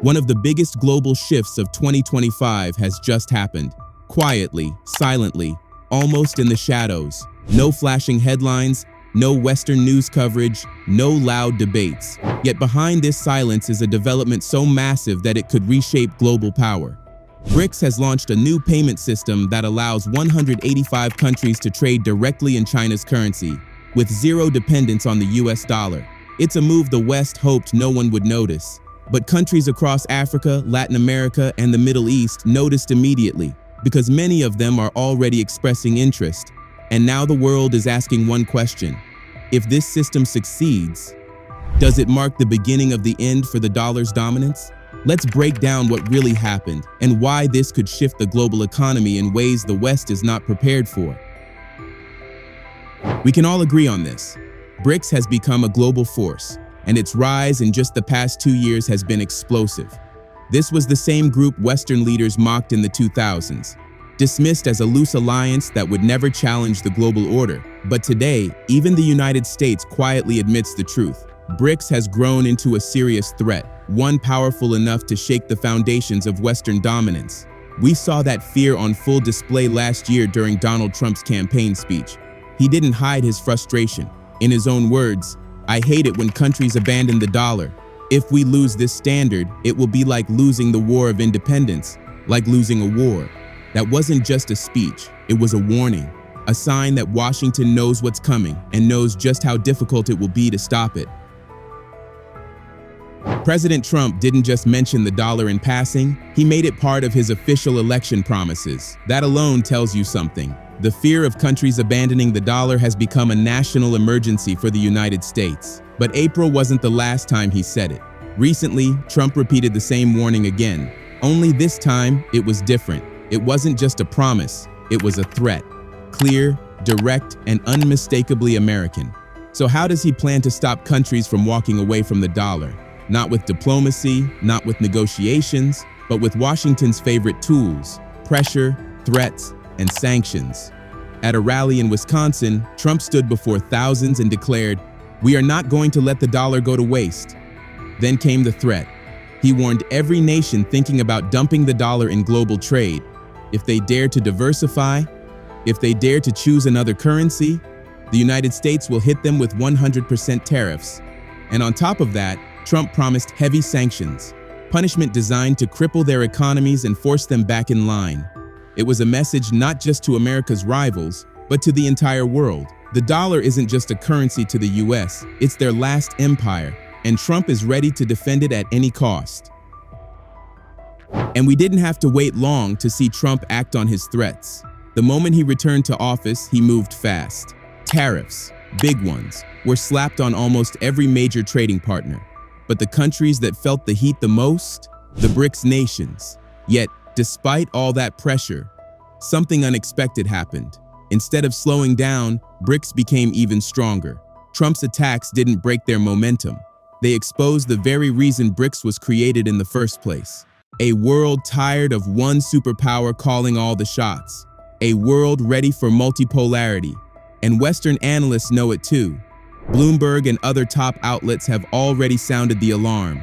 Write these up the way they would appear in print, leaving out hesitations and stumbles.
One of the biggest global shifts of 2025 has just happened. Quietly, silently, almost in the shadows. No flashing headlines, no Western news coverage, no loud debates. Yet behind this silence is a development so massive that it could reshape global power. BRICS has launched a new payment system that allows 185 countries to trade directly in China's currency, with zero dependence on the US dollar. It's a move the West hoped no one would notice. But countries across Africa, Latin America, and the Middle East noticed immediately, because many of them are already expressing interest. And now the world is asking one question. If this system succeeds, does it mark the beginning of the end for the dollar's dominance? Let's break down what really happened and why this could shift the global economy in ways the West is not prepared for. We can all agree on this. BRICS has become a global force, and its rise in just the past 2 years has been explosive. This was the same group Western leaders mocked in the 2000s, dismissed as a loose alliance that would never challenge the global order. But today, even the United States quietly admits the truth. BRICS has grown into a serious threat, one powerful enough to shake the foundations of Western dominance. We saw that fear on full display last year during Donald Trump's campaign speech. He didn't hide his frustration. In his own words, "I hate it when countries abandon the dollar. If we lose this standard, it will be like losing the war of independence, like losing a war." That wasn't just a speech, it was a warning, a sign that Washington knows what's coming and knows just how difficult it will be to stop it. President Trump didn't just mention the dollar in passing, he made it part of his official election promises. That alone tells you something. The fear of countries abandoning the dollar has become a national emergency for the United States. But April wasn't the last time he said it. Recently, Trump repeated the same warning again. Only this time, it was different. It wasn't just a promise, it was a threat. Clear, direct, and unmistakably American. So how does he plan to stop countries from walking away from the dollar? Not with diplomacy, not with negotiations, but with Washington's favorite tools: pressure, threats, and sanctions. At a rally in Wisconsin, Trump stood before thousands and declared, "We are not going to let the dollar go to waste." Then came the threat. He warned every nation thinking about dumping the dollar in global trade. If they dare to diversify, if they dare to choose another currency, the United States will hit them with 100% tariffs. And on top of that, Trump promised heavy sanctions, punishment designed to cripple their economies and force them back in line. It was a message not just to America's rivals, but to the entire world. The dollar isn't just a currency to the US, it's their last empire, and Trump is ready to defend it at any cost. And we didn't have to wait long to see Trump act on his threats. The moment he returned to office, he moved fast. Tariffs, big ones, were slapped on almost every major trading partner. But the countries that felt the heat the most? The BRICS nations. Yet, despite all that pressure, something unexpected happened. Instead of slowing down, BRICS became even stronger. Trump's attacks didn't break their momentum. They exposed the very reason BRICS was created in the first place. A world tired of one superpower calling all the shots. A world ready for multipolarity. And Western analysts know it too. Bloomberg and other top outlets have already sounded the alarm.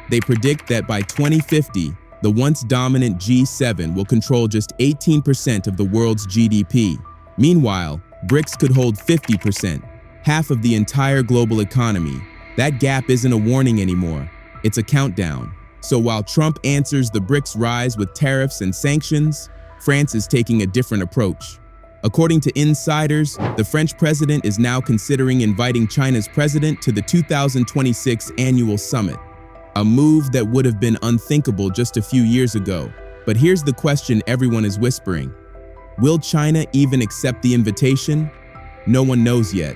They predict that by 2050, the once dominant G7 will control just 18% of the world's GDP. Meanwhile, BRICS could hold 50%, half of the entire global economy. That gap isn't a warning anymore, it's a countdown. So while Trump answers the BRICS rise with tariffs and sanctions, France is taking a different approach. According to insiders, the French president is now considering inviting China's president to the 2026 annual summit. A move that would have been unthinkable just a few years ago. But here's the question everyone is whispering. Will China even accept the invitation? No one knows yet.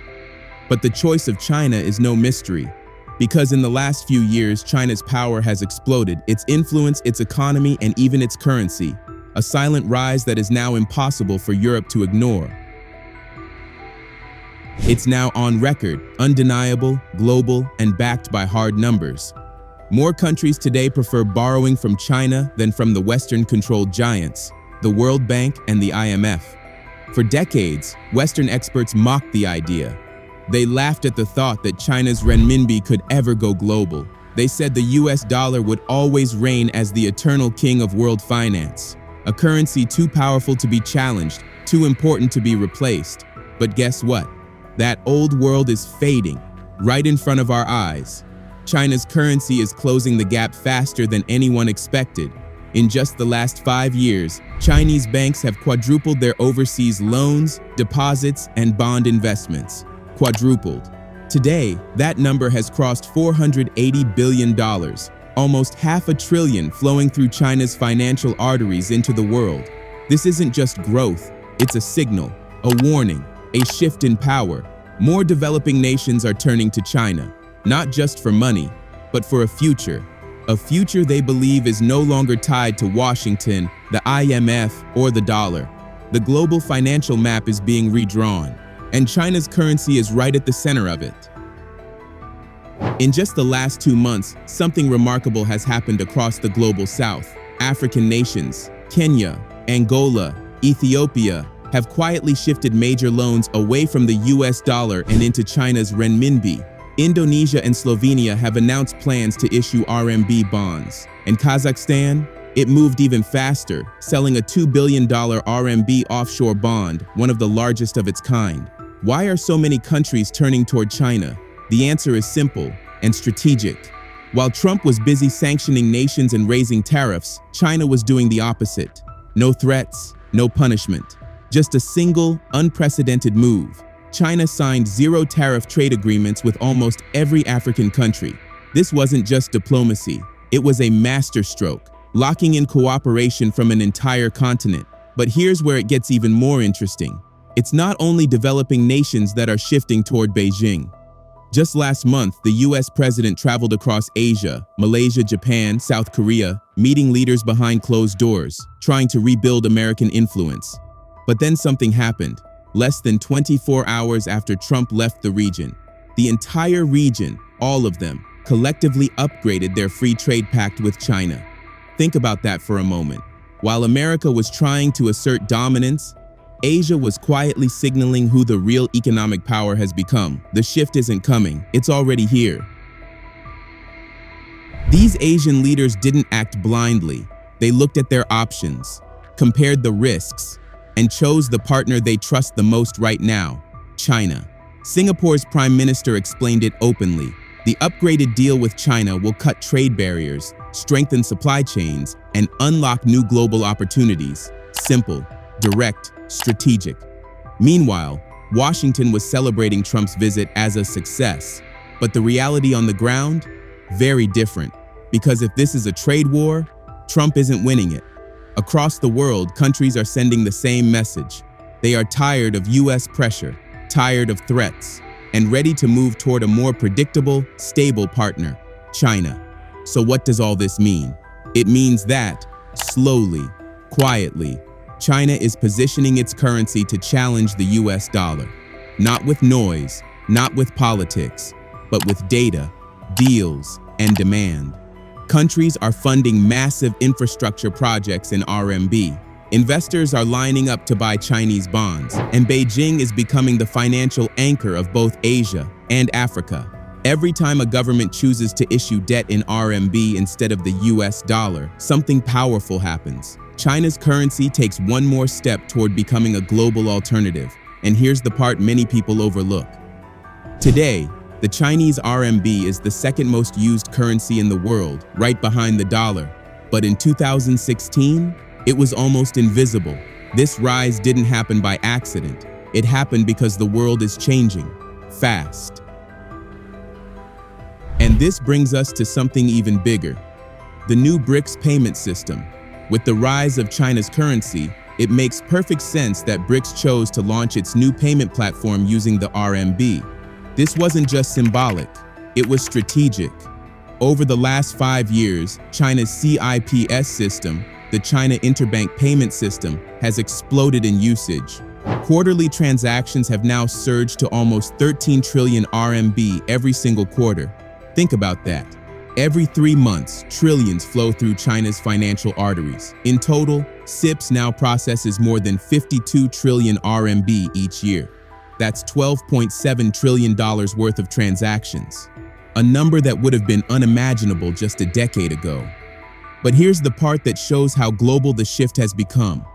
But the choice of China is no mystery. Because in the last few years, China's power has exploded, its influence, its economy, and even its currency. A silent rise that is now impossible for Europe to ignore. It's now on record, undeniable, global, and backed by hard numbers. More countries today prefer borrowing from China than from the Western-controlled giants, the World Bank and the IMF. For decades, Western experts mocked the idea. They laughed at the thought that China's renminbi could ever go global. They said the US dollar would always reign as the eternal king of world finance, a currency too powerful to be challenged, too important to be replaced. But guess what? That old world is fading right in front of our eyes. China's currency is closing the gap faster than anyone expected. In just the last 5 years, Chinese banks have quadrupled their overseas loans, deposits, and bond investments. Quadrupled. Today, that number has crossed $480 billion, almost $500 billion flowing through China's financial arteries into the world. This isn't just growth, it's a signal, a warning, a shift in power. More developing nations are turning to China, not just for money, but for a future they believe is no longer tied to Washington, the IMF, or the dollar. The global financial map is being redrawn, and China's currency is right at the center of it. In just the last 2 months, something remarkable has happened across the global south. African nations, Kenya, Angola, Ethiopia, have quietly shifted major loans away from the US dollar and into China's renminbi. Indonesia and Slovenia have announced plans to issue RMB bonds. And Kazakhstan? It moved even faster, selling a $2 billion RMB offshore bond, one of the largest of its kind. Why are so many countries turning toward China? The answer is simple and strategic. While Trump was busy sanctioning nations and raising tariffs, China was doing the opposite. No threats, no punishment. Just a single, unprecedented move. China signed zero-tariff trade agreements with almost every African country. This wasn't just diplomacy, it was a masterstroke, locking in cooperation from an entire continent. But here's where it gets even more interesting. It's not only developing nations that are shifting toward Beijing. Just last month, the US president traveled across Asia, Malaysia, Japan, South Korea, meeting leaders behind closed doors, trying to rebuild American influence. But then something happened. Less than 24 hours after Trump left the region, the entire region, all of them, collectively upgraded their free trade pact with China. Think about that for a moment. While America was trying to assert dominance, Asia was quietly signaling who the real economic power has become. The shift isn't coming, it's already here. These Asian leaders didn't act blindly. They looked at their options, compared the risks, and chose the partner they trust the most right now, China. Singapore's Prime Minister explained it openly. The upgraded deal with China will cut trade barriers, strengthen supply chains, and unlock new global opportunities. Simple, direct, strategic. Meanwhile, Washington was celebrating Trump's visit as a success. But the reality on the ground? Very different. Because if this is a trade war, Trump isn't winning it. Across the world, countries are sending the same message. They are tired of US pressure, tired of threats, and ready to move toward a more predictable, stable partner, China. So what does all this mean? It means that, slowly, quietly, China is positioning its currency to challenge the US dollar. Not with noise, not with politics, but with data, deals, and demand. Countries are funding massive infrastructure projects in RMB. Investors are lining up to buy Chinese bonds, and Beijing is becoming the financial anchor of both Asia and Africa. Every time a government chooses to issue debt in RMB instead of the US dollar, something powerful happens. China's currency takes one more step toward becoming a global alternative. And here's the part many people overlook. Today, the Chinese RMB is the second most used currency in the world, right behind the dollar. But in 2016, it was almost invisible. This rise didn't happen by accident. It happened because the world is changing, fast. And this brings us to something even bigger. The new BRICS payment system. With the rise of China's currency, it makes perfect sense that BRICS chose to launch its new payment platform using the RMB. This wasn't just symbolic, it was strategic. Over the last 5 years, China's CIPS system, the China Interbank Payment System, has exploded in usage. Quarterly transactions have now surged to almost 13 trillion RMB every single quarter. Think about that. Every 3 months, trillions flow through China's financial arteries. In total, CIPS now processes more than 52 trillion RMB each year. That's $12.7 trillion worth of transactions. a number that would have been unimaginable just a decade ago. But here's the part that shows how global the shift has become.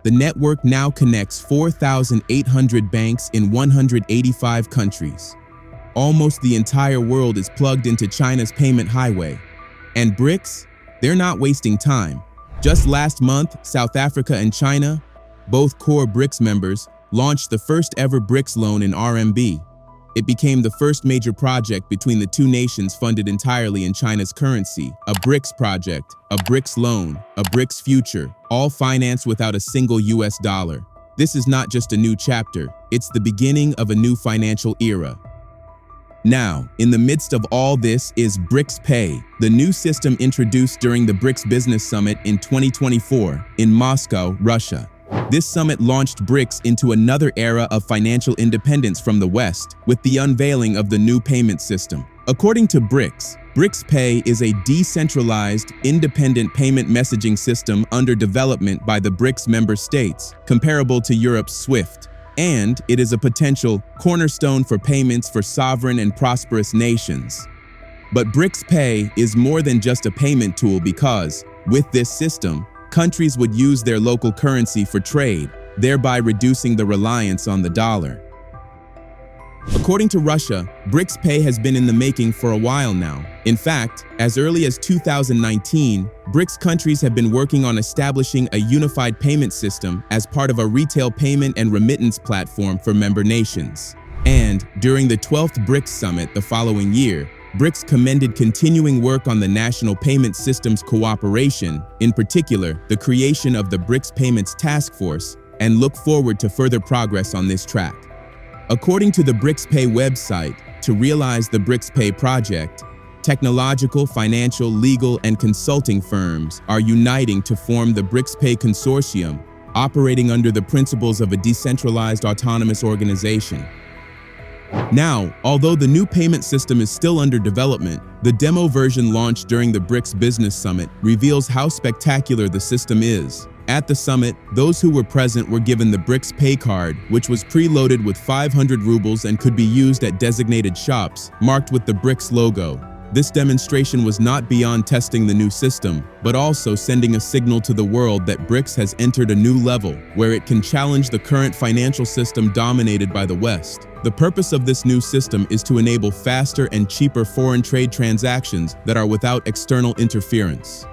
The network now connects 4,800 banks in 185 countries. Almost the entire world is plugged into China's payment highway. And BRICS? They're not wasting time. Just last month, South Africa and China, both core BRICS members, launched the first ever BRICS loan in RMB. It became the first major project between the two nations funded entirely in China's currency, a BRICS project, a BRICS loan, a BRICS future, all financed without a single US dollar. This is not just a new chapter, it's the beginning of a new financial era. Now, in the midst of all this is BRICS Pay, the new system introduced during the BRICS Business Summit in 2024 in Moscow, Russia. This summit launched BRICS into another era of financial independence from the West with the unveiling of the new payment system. According to BRICS, BRICS Pay is a decentralized, independent payment messaging system under development by the BRICS member states, comparable to Europe's SWIFT. And it is a potential cornerstone for payments for sovereign and prosperous nations. But BRICS Pay is more than just a payment tool because, with this system, countries would use their local currency for trade, thereby reducing the reliance on the dollar. According to Russia, BRICS Pay has been in the making for a while now. In fact, as early as 2019, BRICS countries have been working on establishing a unified payment system as part of a retail payment and remittance platform for member nations. And during the 12th BRICS Summit the following year, BRICS commended continuing work on the National Payment Systems Cooperation, in particular, the creation of the BRICS Payments Task Force, and look forward to further progress on this track. According to the BRICS Pay website, to realize the BRICS Pay project, technological, financial, legal, and consulting firms are uniting to form the BRICS Pay Consortium, operating under the principles of a decentralized autonomous organization. Now, although the new payment system is still under development, the demo version launched during the BRICS Business Summit reveals how spectacular the system is. At the summit, those who were present were given the BRICS Pay card, which was preloaded with 500 rubles and could be used at designated shops, marked with the BRICS logo. This demonstration was not beyond testing the new system, but also sending a signal to the world that BRICS has entered a new level, where it can challenge the current financial system dominated by the West. The purpose of this new system is to enable faster and cheaper foreign trade transactions that are without external interference.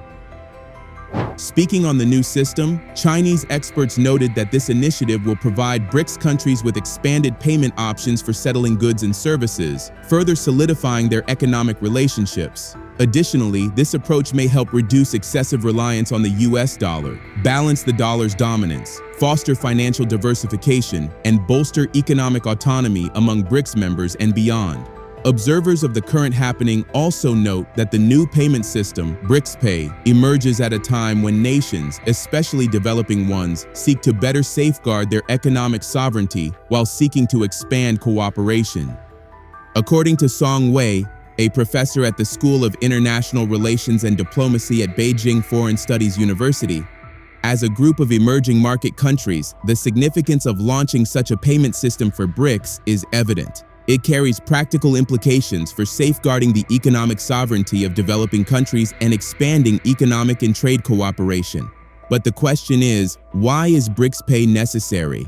Speaking on the new system, Chinese experts noted that this initiative will provide BRICS countries with expanded payment options for settling goods and services, further solidifying their economic relationships. Additionally, this approach may help reduce excessive reliance on the US dollar, balance the dollar's dominance, foster financial diversification, and bolster economic autonomy among BRICS members and beyond. Observers of the current happening also note that the new payment system, BRICS Pay, emerges at a time when nations, especially developing ones, seek to better safeguard their economic sovereignty while seeking to expand cooperation. According to Song Wei, a professor at the School of International Relations and Diplomacy at Beijing Foreign Studies University, as a group of emerging market countries, the significance of launching such a payment system for BRICS is evident. It carries practical implications for safeguarding the economic sovereignty of developing countries and expanding economic and trade cooperation. But the question is, why is BRICS Pay necessary?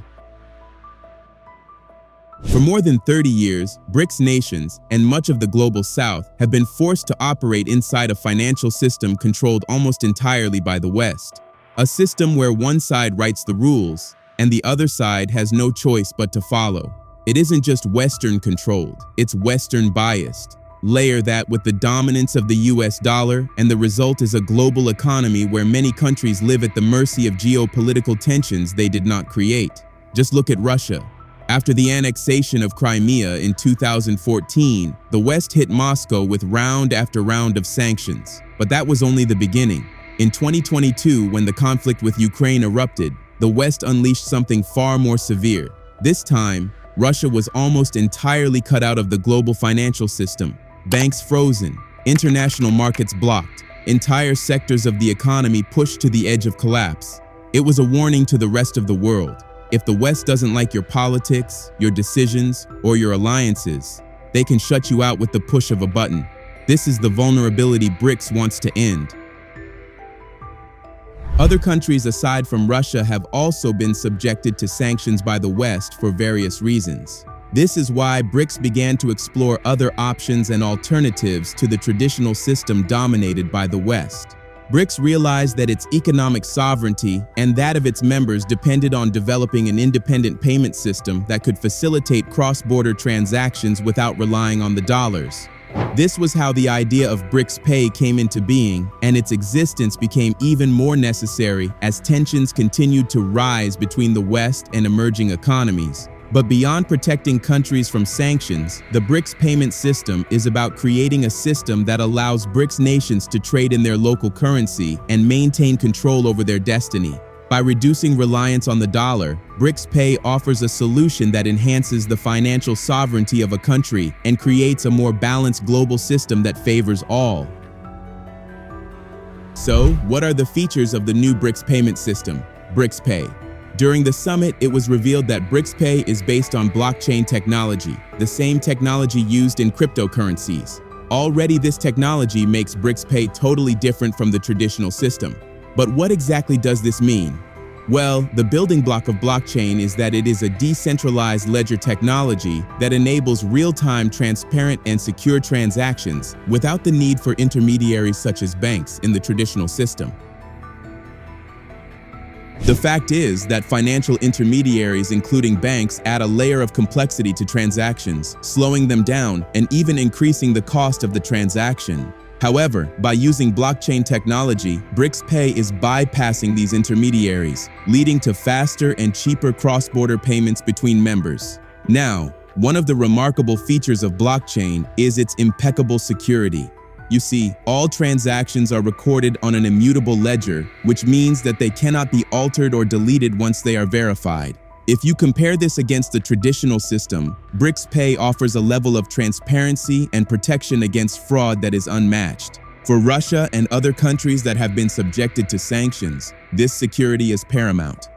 For more than 30 years, BRICS nations and much of the global south have been forced to operate inside a financial system controlled almost entirely by the West. A system where one side writes the rules and the other side has no choice but to follow. It isn't just Western controlled, it's Western biased. Layer that with the dominance of the US dollar, and the result is a global economy where many countries live at the mercy of geopolitical tensions they did not create. Just look at Russia. After the annexation of Crimea in 2014, the West hit Moscow with round after round of sanctions. But that was only the beginning. In 2022, when the conflict with Ukraine erupted, the West unleashed something far more severe. This time, Russia was almost entirely cut out of the global financial system. Banks frozen, international markets blocked, entire sectors of the economy pushed to the edge of collapse. It was a warning to the rest of the world. If the West doesn't like your politics, your decisions, or your alliances, They can shut you out with the push of a button. This is the vulnerability BRICS wants to end. Other countries aside from Russia have also been subjected to sanctions by the West for various reasons. This is why BRICS began to explore other options and alternatives to the traditional system dominated by the West. BRICS realized that its economic sovereignty and that of its members depended on developing an independent payment system that could facilitate cross-border transactions without relying on the dollars. This was how the idea of BRICS Pay came into being, and its existence became even more necessary as tensions continued to rise between the West and emerging economies. But beyond protecting countries from sanctions, the BRICS payment system is about creating a system that allows BRICS nations to trade in their local currency and maintain control over their destiny. By reducing reliance on the dollar, BRICS Pay offers a solution that enhances the financial sovereignty of a country and creates a more balanced global system that favors all. So, what are the features of the new BRICS payment system, BRICS Pay? During the summit, it was revealed that BRICS Pay is based on blockchain technology, the same technology used in cryptocurrencies. Already, this technology makes BRICS Pay totally different from the traditional system. But what exactly does this mean? Well, the building block of blockchain is that it is a decentralized ledger technology that enables real-time, transparent, and secure transactions without the need for intermediaries such as banks in the traditional system. The fact is that financial intermediaries, including banks, add a layer of complexity to transactions, slowing them down and even increasing the cost of the transaction. However, by using blockchain technology, BRICS Pay is bypassing these intermediaries, leading to faster and cheaper cross-border payments between members. Now, one of the remarkable features of blockchain is its impeccable security. You see, all transactions are recorded on an immutable ledger, which means that they cannot be altered or deleted once they are verified. If you compare this against the traditional system, BRICS Pay offers a level of transparency and protection against fraud that is unmatched. For Russia and other countries that have been subjected to sanctions, this security is paramount.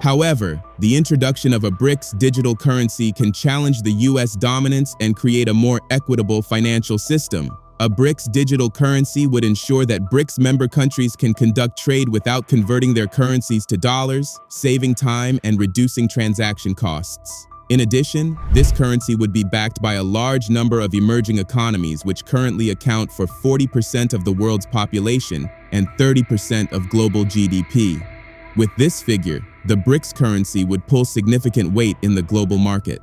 However, the introduction of a BRICS digital currency can challenge the US dominance and create a more equitable financial system. A BRICS digital currency would ensure that BRICS member countries can conduct trade without converting their currencies to dollars, saving time and reducing transaction costs. In addition, this currency would be backed by a large number of emerging economies which currently account for 40% of the world's population and 30% of global GDP. With this figure, the BRICS currency would pull significant weight in the global market.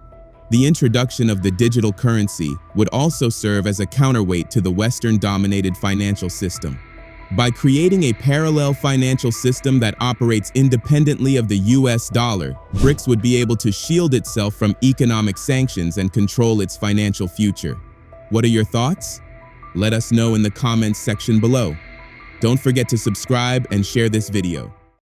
The introduction of the digital currency would also serve as a counterweight to the Western-dominated financial system. By creating a parallel financial system that operates independently of the US dollar, BRICS would be able to shield itself from economic sanctions and control its financial future. What are your thoughts? Let us know in the comments section below. Don't forget to subscribe and share this video.